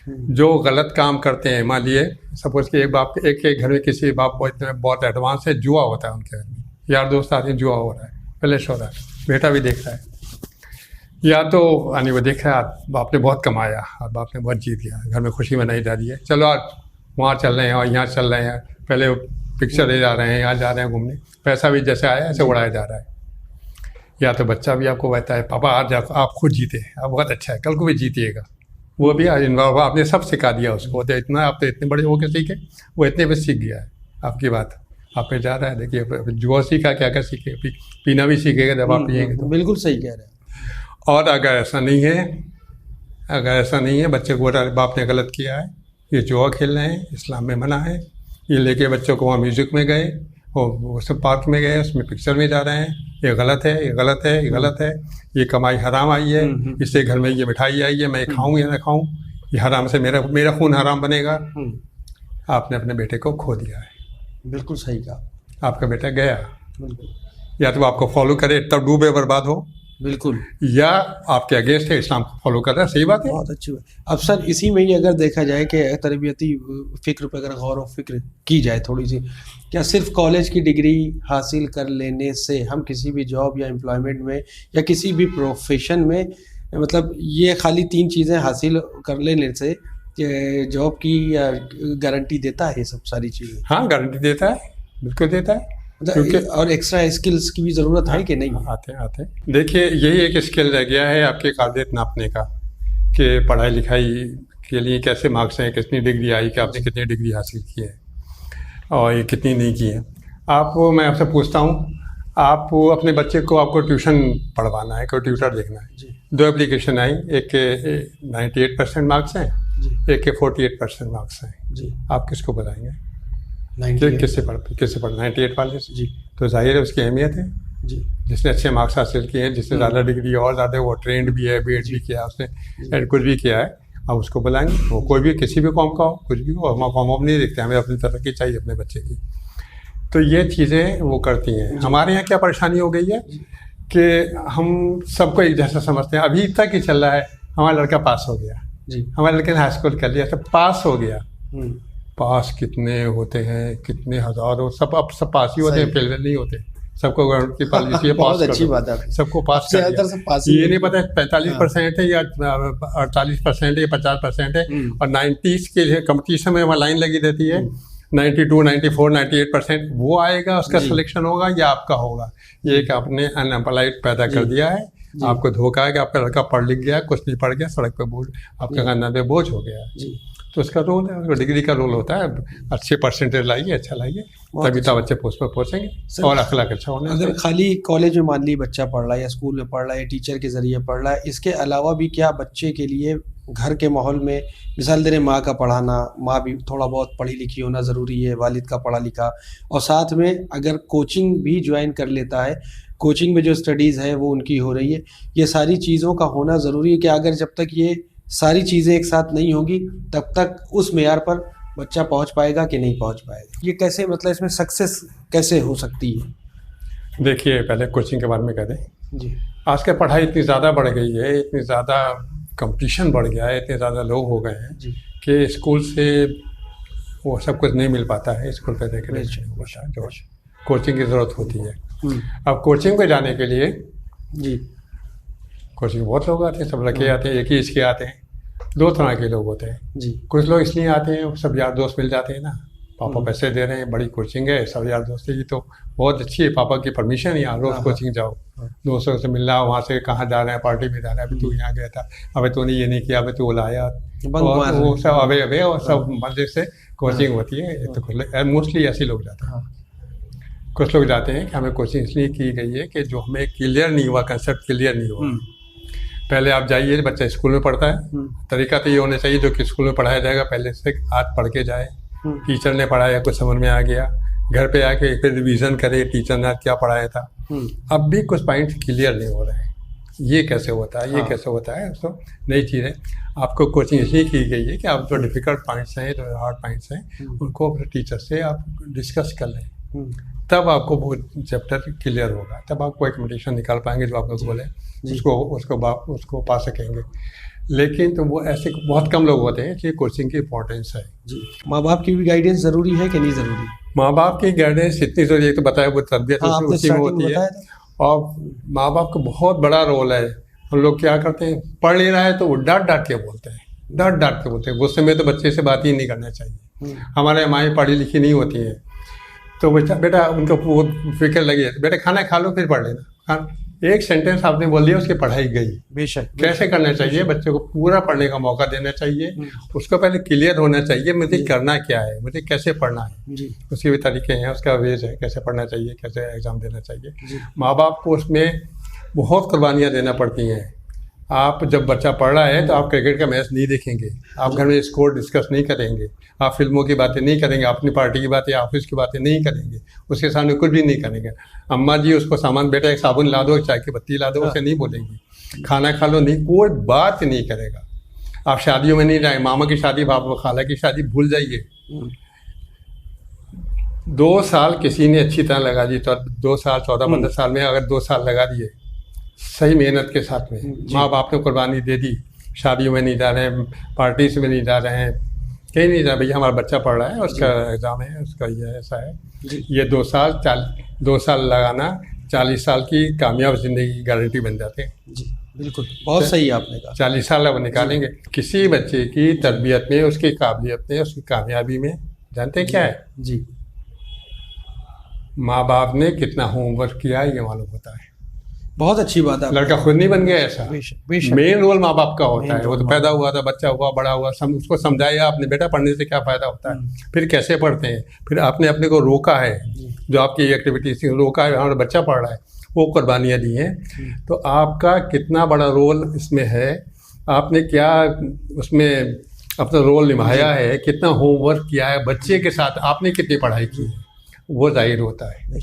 जो गलत काम करते हैं। मान लिए सपोज कि एक बाप एक घर में किसी बाप को इतने बहुत एडवांस है, जुआ होता है उनके घर में, यार दोस्त आते हैं, जुआ हो रहा है, प्लेस हो रहा है, बेटा भी देख रहा है, या तो यानी वो देख रहा है बाप ने बहुत कमाया और बाप ने बहुत जीत गया, घर में खुशी मनाई जा रही है, चलो आज वहाँ चल रहे हैं और यहाँ चल रहे हैं, पहले पिक्चर ले जा रहे हैं, यहाँ जा रहे हैं घूमने, पैसा भी जैसे आया ऐसे उड़ाया जा रहा है। या तो बच्चा भी आपको कहता है पापा आज आप खुद जीते, आप बहुत अच्छा है, कल को भी जीतिएगा, वो भी इन्वॉल्व, आपने सब सिखा दिया उसको, तो इतना आप तो इतने बड़े हो के सीखे, वो इतने पे सीख गया है आपकी बात, आप पे जा रहा है। देखिए जुआ सीखा, क्या सीखेगा, पीना भी सीखेगा जब आप पिएंगे तो। बिल्कुल सही कह रहे हैं। और अगर ऐसा नहीं है अगर ऐसा नहीं है, बच्चे को बोला बाप ने गलत किया है, ये जुआ खेल रहे हैं, इस्लाम में मना है, ये लेके बच्चों को वहाँ म्यूज़िक में गए और वो सब पार्क में गए, उसमें पिक्चर में जा रहे हैं, ये गलत है, ये गलत है, ये गलत है, ये कमाई हराम आई है, इससे घर में ये मिठाई आई है, मैं ये खाऊँ या ना खाऊँ, ये हराम से मेरा खून हराम बनेगा। आपने अपने बेटे को खो दिया है। बिल्कुल सही कहा। आपका बेटा गया, बिल्कुल, या तो आपको फॉलो करे तब डूबे बर्बाद हो, बिल्कुल, या आपके अगेंस्ट है, इस्लाम को फॉलो कर रहा है। सही बात है। बहुत अच्छी बात। अब सर इसी में ही अगर देखा जाए कि तरबियती फ़िक्र पर अगर गौर व फिक्र की जाए थोड़ी सी, क्या सिर्फ कॉलेज की डिग्री हासिल कर लेने से हम किसी भी जॉब या एम्प्लॉयमेंट में या किसी भी प्रोफेशन में, मतलब ये खाली 3 चीज़ें हासिल कर लेने से जॉब की गारंटी देता है ये सब सारी चीज़ें? हाँ, गारंटी देता है, बिल्कुल देता है। क्योंकि और एक्स्ट्रा स्किल्स की भी ज़रूरत है कि नहीं? आते देखिए, यही एक स्किल रह गया है आपके काबिलियत नापने का, कि पढ़ाई लिखाई के लिए कैसे मार्क्स हैं, कितनी डिग्री आई, कि आपने कितनी डिग्री हासिल की है और ये कितनी नहीं की है। मैं आपसे पूछता हूँ, आप अपने बच्चे को, आपको ट्यूशन पढ़वाना है, कोई ट्यूटर देखना है, 2 एप्लीकेशन आई, एक के 98% मार्क्स हैं, एक के 48% मार्क्स हैं, आप किसको बताएंगे? किससे पढ़ 98 वाले से? जी, तो जाहिर है उसकी अहमियत है जी। जिसने अच्छे मार्क्स हासिल किए हैं, जिसने ज़्यादा डिग्री और ज़्यादा वो ट्रेंड भी है, बीएड भी किया उसने, कुछ भी किया है, आप उसको बुलाएंगे। वो कोई भी किसी भी कौम का हो, कुछ भी हो, हम कौम नहीं देखते, हमें अपनी तरक्की चाहिए अपने बच्चे की। तो ये चीज़ें वो करती हैं। हमारे यहाँ क्या परेशानी हो गई है कि हम सबको एक जैसा समझते हैं। अभी तक ही चल रहा है, हमारा लड़का पास हो गया जी, हमारे लड़के ने हाई स्कूल कर लिया, सब पास हो गया। पास कितने होते हैं, कितने हज़ारों, सब अब सब पास ही होते हैं, फेल नहीं होते। सबको गवर्नमेंट की पॉलिसी है, पास अच्छी बात है, सबको पास कर दिया। ये नहीं पता 45% है या 48% है या 50% है, और 90s के कंपटीशन में वहाँ लाइन लगी रहती है, 92, 94, 98% वो आएगा, उसका सिलेक्शन होगा या आपका होगा। ये कि आपने अनएम्प्लॉयड पैदा कर दिया है, आपको धोखा है कि आपका लड़का पढ़ लिख गया, कुछ नहीं पढ़ गया, सड़क पे बोझ, आपका खाना पे बोझ हो गया। तो उसका रोल है, डिग्री का रोल होता है, अच्छे परसेंटेज लाइए, अच्छा लाइए, तभी तो बच्चे पोस्ट पर पहुँचेंगे और अखलाक अच्छा होना। अगर खाली कॉलेज में मान ली बच्चा पढ़ रहा है या स्कूल में पढ़ रहा है, टीचर के ज़रिए पढ़ रहा है, इसके अलावा भी क्या बच्चे के लिए घर के माहौल में, मिसाल दे रहे माँ का पढ़ाना, माँ भी थोड़ा बहुत पढ़ी लिखी होना ज़रूरी है, वालिद का पढ़ा लिखा, और साथ में अगर कोचिंग भी ज्वाइन कर लेता है, कोचिंग में जो स्टडीज़ है वो उनकी हो रही है, ये सारी चीज़ों का होना ज़रूरी है कि अगर जब तक ये सारी चीज़ें एक साथ नहीं होंगी तब तक उस मेयार पर बच्चा पहुंच पाएगा कि नहीं पहुंच पाएगा? ये कैसे, मतलब इसमें सक्सेस कैसे हो सकती है? देखिए, पहले कोचिंग के बारे में कह दें जी। आज की पढ़ाई इतनी ज़्यादा बढ़ गई है, इतनी ज़्यादा कंपटीशन बढ़ गया है, इतने ज़्यादा लोग हो गए हैं कि स्कूल से वो सब कुछ नहीं मिल पाता है। स्कूल पे देखने जो कोचिंग की ज़रूरत होती है। अब कोचिंग पे जाने के लिए जी, कोचिंग बहुत लोग आते हैं, सब लड़के आते हैं, एक ही इसके आते हैं, 2 तरह के लोग होते हैं जी। कुछ लोग इसलिए आते हैं, सब यार दोस्त मिल जाते हैं ना, पापा पैसे दे रहे हैं, बड़ी कोचिंग है, सब यार दोस्त है, ये तो बहुत अच्छी है, पापा की परमिशन है, यहाँ रोज़ कोचिंग जाओ, दोस्तों से मिलना, वहाँ से कहाँ जा रहे हैं, पार्टी में जा रहे हैं, अभी तू यहाँ गया था, अबे तूने ये नहीं किया, अबे तू लाया, वो सब अबे और सब मजे से कोचिंग होती है। तो मोस्टली ऐसे लोग जाते हैं। कुछ लोग जाते हैं कि हमें कोचिंग इसलिए की गई है कि जो हमें क्लियर नहीं हुआ, कंसेप्ट क्लियर नहीं हुआ। पहले आप जाइए, बच्चा स्कूल में पढ़ता है, तरीका तो ये होना चाहिए जो कि स्कूल में पढ़ाया जाएगा, पहले से आज पढ़ के जाए, टीचर ने पढ़ाया, कुछ समझ में आ गया, घर पे आके फिर रिवीजन करे, टीचर ने क्या पढ़ाया था। अब भी कुछ पॉइंट्स क्लियर नहीं हो रहे हैं, ये कैसे होता है, ये कैसे होता है। तो नई चीज़ है, आपको कोचिंग इसलिए की गई है कि आप जो डिफ़िकल्ट पॉइंट्स हैं, जो हार्ड पॉइंट्स हैं, उनको अपने टीचर से आप डिस्कस कर लें, तब आपको वो चैप्टर क्लियर होगा, तब आप कोई कंपटीशन निकाल पाएंगे जो आप लोग बोले, उसको पा सकेंगे। लेकिन तो वो ऐसे बहुत कम लोग होते हैं कि कोचिंग की इम्पोर्टेंस है जी। माँ बाप की भी गाइडेंस ज़रूरी है कि नहीं ज़रूरी? माँ बाप की गाइडेंस इतनी ज़रूरी है, तो बताया वो तरबियत उसी में होती है, और माँ बाप का बहुत बड़ा रोल है। हम लोग क्या करते हैं, पढ़ नहीं रहा है तो वो डांट के बोलते हैं, डांट के बोलते हैं, गुस्से में तो बच्चे से बात ही नहीं करना चाहिए। हमारे माएँ पढ़ी लिखी नहीं होती हैं, तो बेटा उनको वो फिक्र लगी है, बेटा खाना खा लो फिर पढ़ लेना। एक सेंटेंस आपने बोल दिया, उसकी पढ़ाई गई। बेशक कैसे करना चाहिए, बच्चे को पूरा पढ़ने का मौका देना चाहिए, उसको पहले क्लियर होना चाहिए मुझे करना क्या है, मुझे कैसे पढ़ना है जी। उसके भी तरीके हैं, उसका वेज है, कैसे पढ़ना चाहिए, कैसे एग्ज़ाम देना चाहिए। माँ बाप को उसमें बहुत कुर्बानियाँ देना पड़ती हैं, आप जब बच्चा पढ़ रहा है तो आप क्रिकेट का मैच नहीं देखेंगे, आप घर में स्कोर डिस्कस नहीं करेंगे, आप फिल्मों की बातें नहीं करेंगे, अपनी पार्टी की बातें, ऑफिस की बातें नहीं करेंगे, उसके सामने कुछ भी नहीं करेंगे। अम्मा जी उसको सामान, बेटा एक साबुन ला दो, चाय की पत्ती ला दो, उसे नहीं बोलेंगी, खाना खा लो नहीं, कोई बात नहीं करेगा। आप शादियों में नहीं जाए, मामा की शादी, बाबा खाला की शादी भूल जाइए। 2 साल किसी ने अच्छी तरह लगा दी तो 2 साल 14-15 साल में अगर 2 साल लगा दिए सही मेहनत के साथ में, माँ बाप ने कुर्बानी दे दी, शादियों में नहीं जा रहे हैं, पार्टीज में नहीं जा रहे हैं, कहीं नहीं जा, भैया हमारा बच्चा पढ़ रहा है, उसका एग्ज़ाम है, उसका ये ऐसा है, ये 2 साल लगाना 40 साल की कामयाब जिंदगी की गारंटी बन जाते हैं। जी बिल्कुल, बहुत सही आपने कहा। 40 साल अब निकालेंगे। किसी बच्चे की तरबियत में, उसकी काबिलियत में, उसकी कामयाबी में जानते हैं क्या है? जी, माँ बाप ने कितना होमवर्क किया ये मालूम होता है। बहुत अच्छी बात है। लड़का खुद नहीं बन गया ऐसा, मेन रोल माँ बाप का होता है। वो तो पैदा हुआ था, बच्चा हुआ, बड़ा हुआ, उसको समझाया आपने, बेटा पढ़ने से क्या फ़ायदा होता है, फिर कैसे पढ़ते हैं, फिर आपने अपने को रोका है, जो आपकी एक्टिविटीज रोका है, हमारा बच्चा पढ़ रहा है, वो कुर्बानियाँ दी हैं। तो आपका कितना बड़ा रोल इसमें है, आपने क्या उसमें अपना रोल निभाया है, कितना होमवर्क किया है, बच्चे के साथ आपने कितनी पढ़ाई की है, वो जाहिर होता है।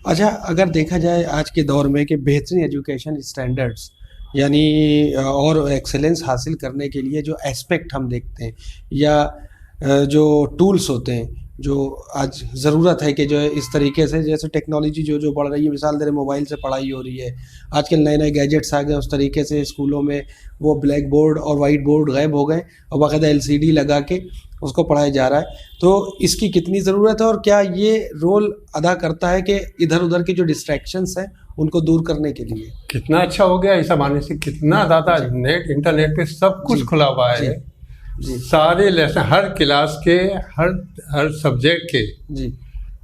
अच्छा, अगर देखा जाए आज के दौर में कि बेहतरीन एजुकेशन स्टैंडर्ड्स यानी और एक्सेलेंस हासिल करने के लिए जो एस्पेक्ट हम देखते हैं या जो टूल्स होते हैं, जो आज ज़रूरत है कि जो है इस तरीके से, जैसे टेक्नोलॉजी जो बढ़ रही है, मिसाल दे रहे मोबाइल से पढ़ाई हो रही है, आजकल नए नए गैजेट्स आ गए, उस तरीके से स्कूलों में वो ब्लैक बोर्ड और वाइट बोर्ड गायब हो गए और बाकायदा LCD लगा के उसको पढ़ाया जा रहा है। तो इसकी कितनी ज़रूरत है और क्या ये रोल अदा करता है कि इधर उधर की जो डिस्ट्रैक्शंस हैं उनको दूर करने के लिए? कितना अच्छा हो गया इस ज़माने से, कितना ज़्यादा नेट इंटरनेट पे सब कुछ खुला हुआ है। सारे लेसन, हर क्लास के, हर सब्जेक्ट के,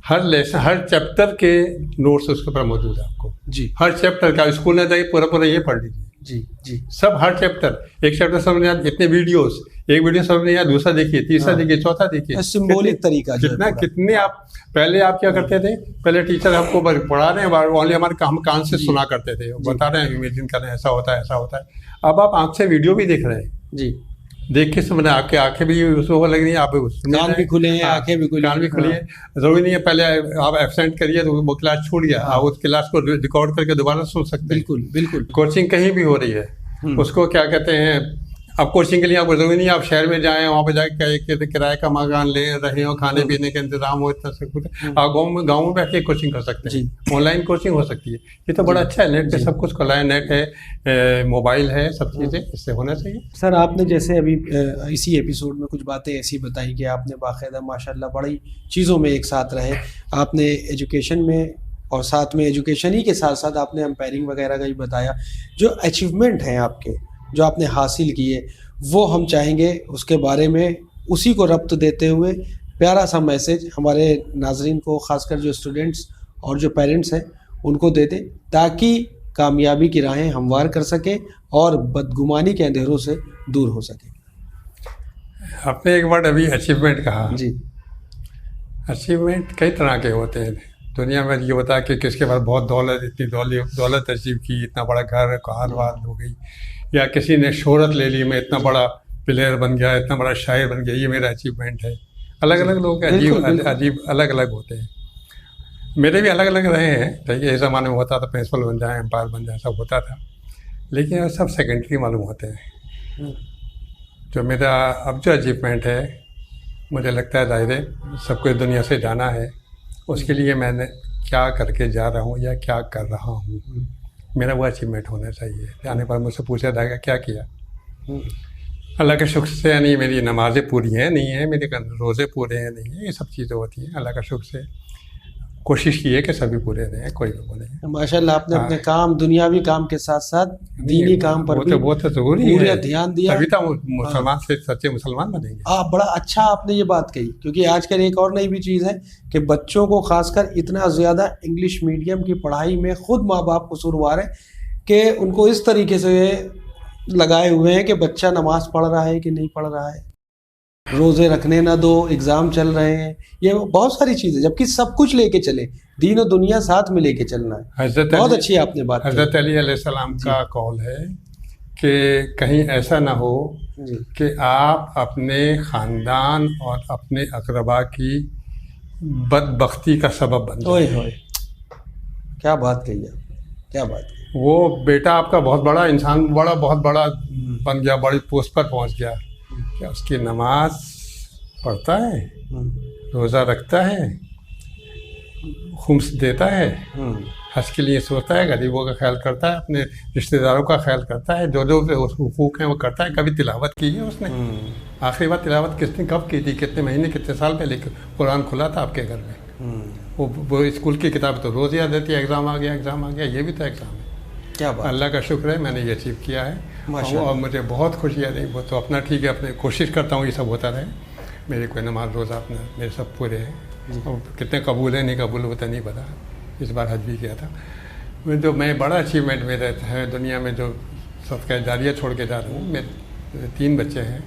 हर लेसन, हर चैप्टर के नोट्स उसके ऊपर मौजूद है आपको। हर चैप्टर का, स्कूल में जाइए पूरा ये पढ़ लीजिए। सब हर चैप्टर, एक चैप्टर समझ नहीं आता, इतने वीडियोस, एक वीडियो समझ नहीं आया, दूसरा देखिए, तीसरा देखिए, चौथा देखिए, सिंबॉलिक तरीका कितने आप पहले आप क्या करते थे, पहले टीचर आपको पढ़ा रहे हैं, ओनली हमारे हम कान से सुना करते थे, बता रहे हैं, इमेजिन कर रहे हैं, ऐसा होता है, ऐसा होता है। अब आप आंख से वीडियो भी देख रहे हैं, देख के समझ, आपके आंखें भी उसको लग रही है, आप कान भी खुले हैं, आंखें भी खुली, कान भी खुली है। जरूरी नहीं है पहले आप एब्सेंट करिए तो वो क्लास छूट गया, आप उस क्लास को रिकॉर्ड करके दोबारा सुन सकते हैं। बिल्कुल बिल्कुल। कोचिंग कहीं भी हो रही है, उसको क्या कहते हैं, अब कोचिंग के लिए आपको जरूरी नहीं है आप शहर में जाएं, वहाँ पे जाके किराए का मकान ले रहे हो, खाने पीने का इंतजाम हो, इतना सब कुछ आप गाँव में बैठ के कोचिंग कर सकते हैं, ऑनलाइन कोचिंग हो सकती है। ये तो बड़ा अच्छा है, नेट पे सब कुछ खुला है, नेट है, मोबाइल है, सब चीज़ें इससे होना चाहिए। सर आपने जैसे अभी इसी एपिसोड में कुछ बातें ऐसी बताई कि आपने बाकायदा माशाल्लाह बड़ी चीज़ों में एक साथ रहे, आपने एजुकेशन में और साथ में एजुकेशन ही के साथ साथ आपने एम्पायरिंग वगैरह का भी बताया। जो अचीवमेंट हैं आपके, जो आपने हासिल किए, वो हम चाहेंगे उसके बारे में उसी को रब्त देते हुए प्यारा सा मैसेज हमारे नाजरीन को, ख़ासकर जो स्टूडेंट्स और जो पेरेंट्स हैं उनको दे दें, ताकि कामयाबी की राहें हमवार कर सकें और बदगुमानी के अंधेरों से दूर हो सके। आपने एक वर्ड अभी अचीवमेंट कहा। जी, अचीवमेंट कई तरह के होते हैं दुनिया में। ये होता है कि किसके पास बहुत दौलत, इतनी दौलत अचीव की, इतना बड़ा घर, कार वार हो गई, या किसी ने शोहरत ले ली, मैं इतना बड़ा प्लेयर बन गया, इतना बड़ा शायर बन गया, ये मेरा अचीवमेंट है। अलग अलग लोगों के अजीब अलग अलग होते हैं। मेरे भी अलग अलग रहे हैं, ठीक है, इस ज़माने में होता था प्रिंसिपल बन जाए, एम्पायर बन जाए, सब होता था, लेकिन सब सेकेंडरी मालूम होते हैं। जो मेरा अब जो अचीवमेंट है, मुझे लगता है जाहिर है सबको इस दुनिया से जाना है, उसके लिए मैंने क्या करके जा रहा हूँ या क्या कर रहा हूँ, मेरा वो अचीवमेंट होना चाहिए। जाने पर मुझसे पूछा जाएगा क्या किया। अल्लाह के शुक्र से, यानी मेरी नमाज़ें पूरी हैं नहीं है, मेरे रोज़े पूरे हैं नहीं है, ये सब चीज़ें होती हैं। अल्लाह का शुक्र से कोशिश की है कि सभी पूरे रहें, कोई वो नहीं। माशाल्लाह आपने अपने काम, दुनियावी काम के साथ साथ दीनी काम पर भी बहुत ज़रूरी है, ध्यान दिया, तभी तो मुसलमान से सच्चे मुसलमान बनेंगे। बड़ा अच्छा आपने ये बात कही, क्योंकि आजकल एक और नई भी चीज़ है कि बच्चों को खासकर इतना ज़्यादा इंग्लिश मीडियम की पढ़ाई में खुद माँ बाप कसूरवार है कि उनको इस तरीके से लगाए हुए हैं कि बच्चा नमाज पढ़ रहा है कि नहीं पढ़ रहा है, रोज़े रखने ना दो, एग्ज़ाम चल रहे हैं, ये बहुत सारी चीज़ें, जबकि सब कुछ लेके चले, दीन और दुनिया साथ में लेके चलना है। बहुत अच्छी आपने बात। हज़रत अली अलैहिस्सलाम का कौल है कि कहीं ऐसा ना हो जी कि आप अपने ख़ानदान और अपने अकरबा की बदबख्ती का सबब बन ओए जाए। होए, क्या बात कही आप, क्या बात कही। वो बेटा आपका बहुत बड़ा इंसान, बहुत बड़ा बन गया, बड़ी पोस्ट पर पहुंच गया, क्या उसकी नमाज पढ़ता है, रोज़ा रखता है, खुम्स देता है, हज के लिए सोचता है, गरीबों का ख्याल करता है, अपने रिश्तेदारों का ख्याल करता है, जो जो हुकूक हैं वो करता है। कभी तिलावत की है उसने? आखिरी बार तिलावत किसने कब की थी? कितने महीने, कितने साल पहले कुरान खुला था आपके घर में? वो स्कूल की किताब तो रोज़ याद रहती है, एग्ज़ाम आ गया, एग्ज़ाम आ गया, ये भी तो एग्ज़ाम है। क्या बात। अल्लाह का शुक्र है मैंने ये अचीव किया है और मुझे बहुत खुशी है। वो तो अपना ठीक है, अपने कोशिश करता हूँ ये सब होता रहे। मेरे कोई नमाज रोज़ा अपना मेरे सब पूरे हैं, और कितने कबूल है नहीं कबूल होता नहीं पता। इस बार हज भी किया था मैं बड़ा अचीवमेंट मेरा है दुनिया में, जो सदका जारिया छोड़ के जा रहा हूँ। मेरे 3 बच्चे हैं,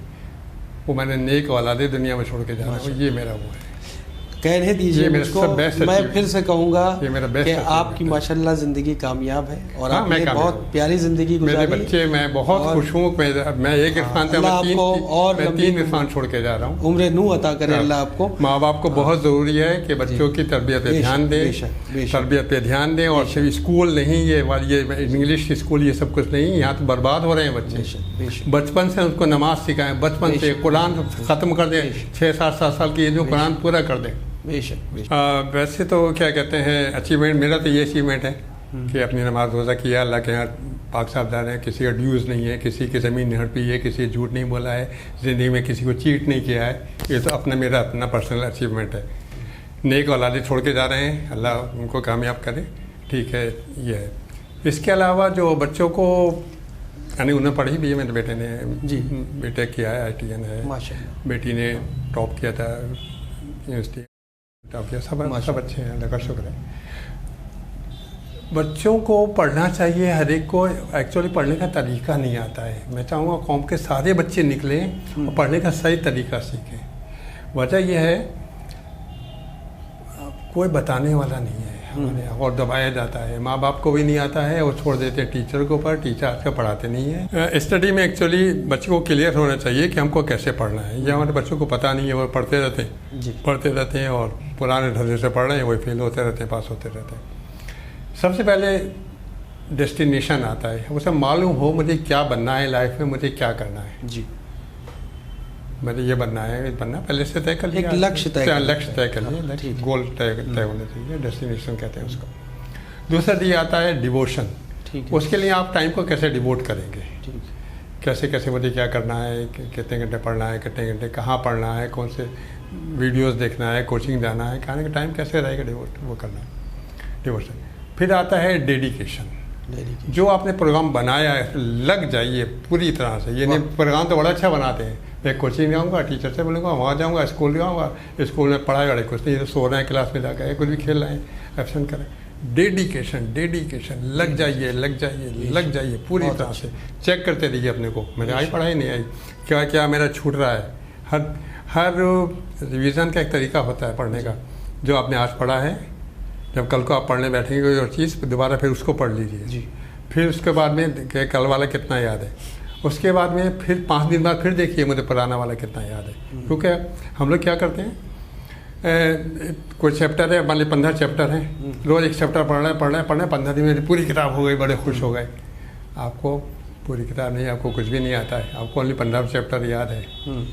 वो मैंने नेक औलादे दुनिया में छोड़ के जा रहा हूँ। ये मेरा वो है, कहने दीजिए मुझको। मैं फिर से कहूँगा कि आपकी माशाल्लाह ज़िंदगी कामयाब है और हाँ, आपने बहुत प्यारी ज़िंदगी गुजारी। मेरे बच्चे, मैं बहुत खुश हूँ। मैं एक इरफान था, मैं 3 इरफान छोड़ के जा रहा हूँ। उम्र नूह अता करे अल्लाह आपको। माँ बाप को बहुत ज़रूरी है कि बच्चों की तरबियत पे ध्यान दें, तरबियत पे ध्यान दें। और सिर्फ स्कूल नहीं, ये इंग्लिश स्कूल ये सब कुछ नहीं, यहाँ तो बर्बाद हो रहे हैं बच्चे। बचपन से उनको नमाज सिखाएं, बचपन से कुरान ख़त्म कर दें। 6-7 साल की एज में कुरान पूरा कर दें। वैसे तो क्या कहते हैं, अचीवमेंट मेरा तो ये अचीवमेंट है कि अपनी नमाज रोज़ा किया, अल्लाह के यहाँ पाक सावधान है, किसी का ड्यूज़ नहीं है, किसी की ज़मीन नहीं हड़पी है, किसी झूठ नहीं बोला है, ज़िंदगी में किसी को चीट नहीं किया है। ये तो मेरा अपना पर्सनल अचीवमेंट है। नेक औलादे छोड़ के जा रहे हैं, अल्लाह उनको कामयाब करे। ठीक है, ये है। इसके अलावा जो बच्चों को, यानी उन्हें पढ़ी भी है मेरे बेटे ने जी, बेटे किया है, ITN है, बेटी ने टॉप किया था यूनिवर्सिटी, सब अच्छे हैं, अल्लाह का शुक्र है। बच्चों को पढ़ना चाहिए, हर एक को। एक्चुअली पढ़ने का तरीका नहीं आता है। मैं चाहूँगा कौम के सारे बच्चे निकलें और पढ़ने का सही तरीका सीखें। वजह यह है, कोई बताने वाला नहीं है हमारे यहाँ, और दबाया जाता है। माँ बाप को भी नहीं आता है और छोड़ देते हैं टीचर को, पर टीचर आजकल पढ़ाते नहीं है। स्टडी में एक्चुअली बच्चों को क्लियर होना चाहिए कि हमको कैसे पढ़ना है। ये हमारे बच्चों को पता नहीं है, वो पढ़ते रहते हैं और पुराने ढर्रे से पढ़ रहे हैं, वही फेल होते रहते हैं, पास होते रहते हैं। सबसे पहले डेस्टिनेशन आता है, उसे मालूम हो मुझे क्या बनना है लाइफ में, मुझे क्या करना है। जी, मुझे ये बनना है, पहले से तय कर लिया, लक्ष्य तय कर लिया, गोल तय होना चाहिए, डेस्टिनेशन कहते हैं उसको। दूसरा ये आता है डिवोशन। उसके लिए आप टाइम को कैसे डिवोट करेंगे, कैसे कैसे मुझे क्या करना है, कितने घंटे पढ़ना है, कितने घंटे कहाँ पढ़ना है, कौन से वीडियोस देखना है, कोचिंग जाना है, खाने का टाइम कैसे रहेगा, डिवोट वो करना है, डिवोशन। फिर आता है डेडिकेशन। जो आपने प्रोग्राम बनाया है, लग जाइए पूरी तरह से। ये नहीं, प्रोग्राम तो बड़ा अच्छा बनाते हैं, मैं कोचिंग जाऊँगा, टीचर से बोलूँगा, वहाँ जाऊँगा, स्कूल जाऊँगा, स्कूल में पढ़ाई वाले कुछ नहीं, सो रहे हैं क्लास में जाकर, कुछ भी खेल रहे हैं, एब्सेंट करें। डेडिकेशन, लग जाइए पूरी तरह से। चेक करते रहिए अपने को, मुझे आई पढ़ाई नहीं आई, क्या क्या मेरा छूट रहा है। हर रिवीजन का एक तरीका होता है पढ़ने का। जो आपने आज पढ़ा है, जब कल को आप पढ़ने बैठेंगे कोई और चीज़, दोबारा फिर उसको पढ़ लीजिए। फिर उसके बाद में कल वाला कितना याद है, उसके बाद में फिर 5 दिन बाद फिर देखिए मुझे पुराना वाला कितना याद है। क्योंकि हम लोग क्या करते हैं, कोई चैप्टर है, मान लीजिए 15 चैप्टर हैं, रोज़ एक चैप्टर पढ़ रहे हैं, 15 दिन में पूरी किताब हो गई, बड़े खुश हो गए। आपको पूरी किताब नहीं, आपको कुछ भी नहीं आता है, आपको ओनली 15 चैप्टर याद है।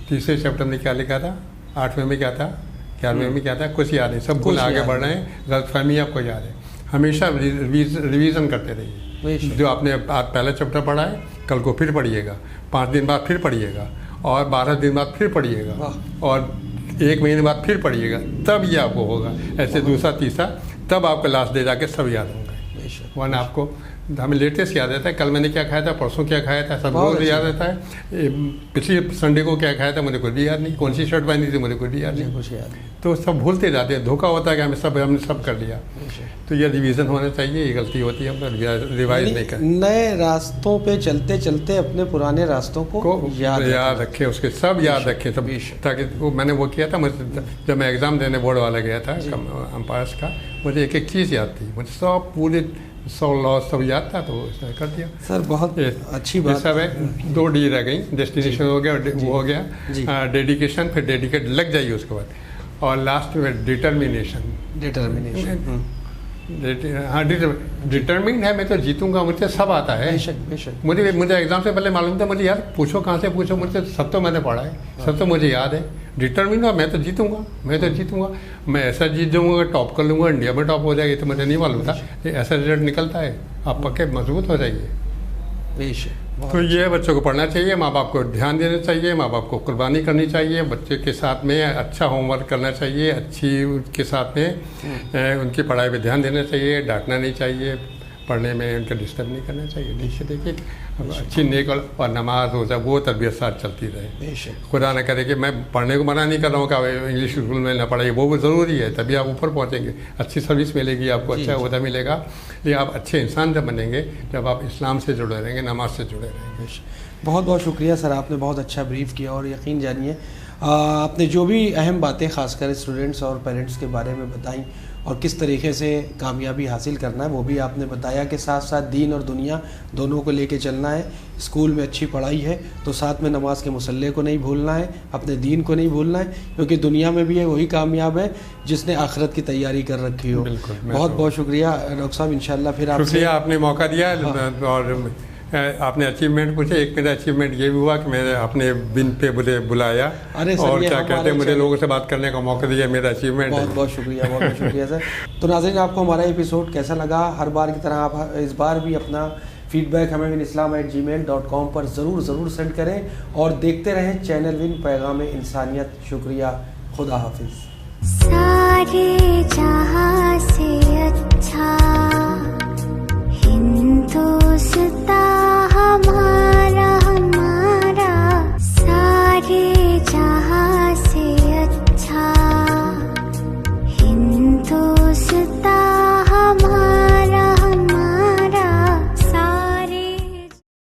तीसरे चैप्टर में क्या लिखा था, 8वें में क्या था, 11वें में क्या था, कुछ याद नहीं, सब कुछ आगे बढ़ रहे हैं, गलतफहमी आपको याद है। हमेशा रिवीजन करते रहिए। जो आपने आज पहला चैप्टर पढ़ा है, कल को फिर पढ़िएगा, 5 दिन बाद फिर पढ़िएगा, और 12 दिन बाद फिर पढ़िएगा, और 1 महीने बाद फिर पढ़िएगा, तब ये आपको होगा। ऐसे दूसरा तीसरा, तब आपको लास्ट डे जाके सब याद होंगे। वन आपको हमें लेटेस्ट याद रहता है, कल मैंने क्या खाया था, परसों क्या खाया था, सब रोज याद रहता है। पिछले संडे को क्या खाया था मुझे कुछ भी याद नहीं, कौन सी शर्ट पहनी थी मुझे कुछ भी याद नहीं, कुछ याद नहीं। तो सब भूलते जाते हैं, धोखा होता है कि हमने सब कर लिया। तो ये रिवीजन होना चाहिए, ये गलती होती है, हम रिवाइज नहीं कर। नए रास्तों पे चलते चलते अपने पुराने रास्तों को याद रखें, उसके सब याद रखें सब, ताकि वो मैंने वो किया था। मुझे जब मैं एग्ज़ाम देने बोर्ड वाला गया था अंपायर्स का, मुझे एक एक चीज़ याद थी, मुझे सब पूरे 100 लॉस सब याद था तो उसने कर दिया। सर बहुत अच्छी बात। सब है, 2 डी रह गई, डेस्टिनेशन हो गया, वो हो गया, डेडिकेशन, फिर डेडिकेट लग जाइए उसके बाद, और लास्ट में डिटर्मिनेशन। हाँ, डिटर्मिन है, मैं तो जीतूंगा, मुझे सब आता है। बेशक। मुझे एग्जाम से पहले मालूम था, मुझे यार पूछो कहाँ से पूछो, मुझे सब तो मैंने पढ़ा है, सब तो मुझे याद है। डिटर्मिन, मैं तो जीतूंगा, मैं ऐसा जीत जाऊंगा, टॉप कर लूंगा, इंडिया में टॉप हो जाएगी, तो मुझे नहीं मालूम था ऐसा रिजल्ट निकलता है। आप पक्के मजबूत हो जाइए। बेशक। तो ये बच्चों को पढ़ना चाहिए, माँ बाप को ध्यान देना चाहिए, माँ बाप को कुर्बानी करनी चाहिए, बच्चे के साथ में अच्छा होमवर्क करना चाहिए, अच्छी उनके साथ में उनकी पढ़ाई पे ध्यान देना चाहिए, डांटना नहीं चाहिए, पढ़ने में उनका डिस्टर्ब नहीं करना चाहिए। देखिए अच्छी नेक और नमाज रोज़ा वो तरबियत साथ चलती रहे। खुदा न करे कि मैं पढ़ने को मना नहीं कर रहा हूँ कि इंग्लिश स्कूल में ना पढ़ाइए, वो ज़रूरी है, तभी आप ऊपर पहुँचेंगे, अच्छी सर्विस मिलेगी आपको, अच्छा ओहदा मिलेगा। लेकिन आप अच्छे इंसान जब बनेंगे जब आप इस्लाम से जुड़े रहेंगे, नमाज से जुड़े रहेंगे। बहुत बहुत शुक्रिया सर, आपने बहुत अच्छा ब्रीफ किया, और यकीन जानिए आपने जो भी अहम बातें खासकर स्टूडेंट्स और पेरेंट्स के बारे में बताई और किस तरीके से कामयाबी हासिल करना है वो भी आपने बताया, कि साथ साथ दीन और दुनिया दोनों को लेके चलना है। स्कूल में अच्छी पढ़ाई है तो साथ में नमाज के मुसल्ले को नहीं भूलना है, अपने दीन को नहीं भूलना है, क्योंकि दुनिया में भी वही कामयाब है जिसने आखिरत की तैयारी कर रखी हो। बहुत बहुत शुक्रिया डॉक्टर साहब, इंशाल्लाह फिर आपसे आपने मौका दिया। और आपने अचीवमेंट पूछे, एक मेरा अचीवमेंट ये भी हुआ कि मैंने अपने बिन पे मुझे बुलाया और क्या कहते हैं मुझे लोगों से बात करने का मौका दिया, मेरा अचीवमेंट। बहुत बहुत शुक्रिया सर। तो नाज़रीन, आपको हमारा एपिसोड कैसा लगा? हर बार की तरह आप इस बार भी अपना फीडबैक हमें winislam@gmail.com पर ज़रूर सेंड करें, और देखते रहें चैनल विन पैगाम इंसानियत। शुक्रिया, खुदा हाफिज़। सारे जहां से अच्छा